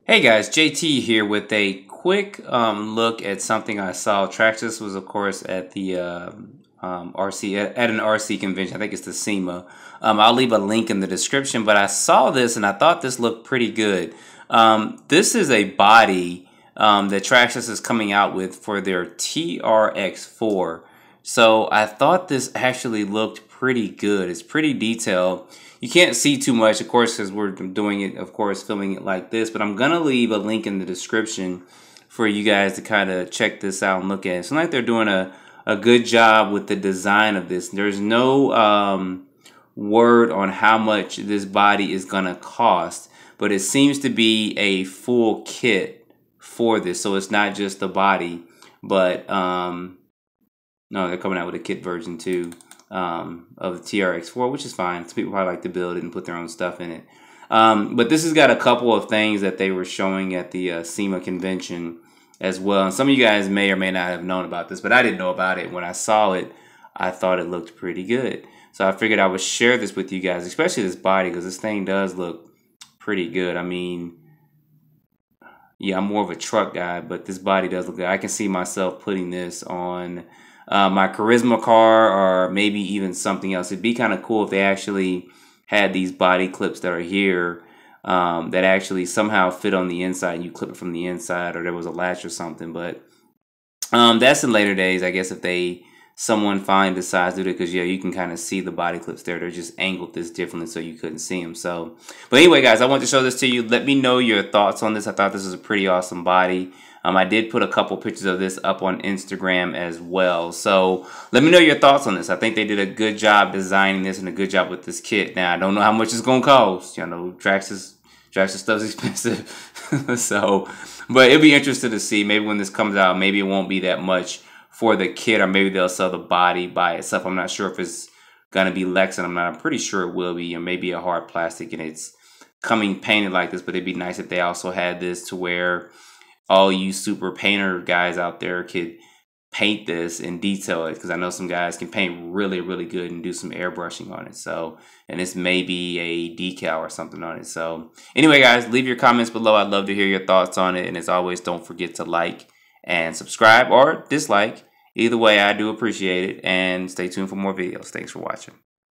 Hey guys, JT here with a quick look at something I saw. Traxxas was, of course, at the RC at an RC convention. I think it's the SEMA. I'll leave a link in the description. But I saw this and I thought this looked pretty good. This is a body that Traxxas is coming out with for their TRX-4. So I thought this actually looked pretty good. It's pretty detailed. You can't see too much, of course, because we're doing it, of course, filming it like this. But I'm going to leave a link in the description for you guys to kind of check this out and look at it. It seems like they're doing a good job with the design of this. There's no word on how much this body is going to cost. But it seems to be a full kit for this. So it's not just the body. But, no, they're coming out with a kit version too. Of the TRX-4, which is fine. Some people probably like to build it and put their own stuff in it. But this has got a couple of things that they were showing at the SEMA convention as well. And some of you guys may or may not have known about this, but I didn't know about it. When I saw it, I thought it looked pretty good. So I figured I would share this with you guys, especially this body, because this thing does look pretty good. I mean, yeah, I'm more of a truck guy, but this body does look good. I can see myself putting this on my Charisma car, or maybe even something else. It'd be kind of cool if they actually had these body clips that are here that actually somehow fit on the inside and you clip it from the inside, or there was a latch or something. But that's in later days, I guess, if someone finally decides to do it, because yeah, you can kind of see the body clips there. They're just angled this differently so you couldn't see them. So, but anyway, guys, I want to show this to you. Let me know your thoughts on this. I thought this was a pretty awesome body. I did put a couple pictures of this up on Instagram as well. So let me know your thoughts on this. I think they did a good job designing this and a good job with this kit. Now, I don't know how much it's going to cost. You know, Traxxas stuff's expensive. So, but it'll be interesting to see. Maybe when this comes out, maybe it won't be that much for the kit, or maybe they'll sell the body by itself. I'm not sure if it's going to be Lexan. I'm pretty sure it will be, or maybe a hard plastic, and it's coming painted like this. But it'd be nice if they also had this to where all you super painter guys out there could paint this and detail it, because I know some guys can paint really, really good and do some airbrushing on it. So, and this may be a decal or something on it. So anyway, guys, leave your comments below. I'd love to hear your thoughts on it. And as always, don't forget to like and subscribe or dislike. Either way, I do appreciate it. And stay tuned for more videos. Thanks for watching.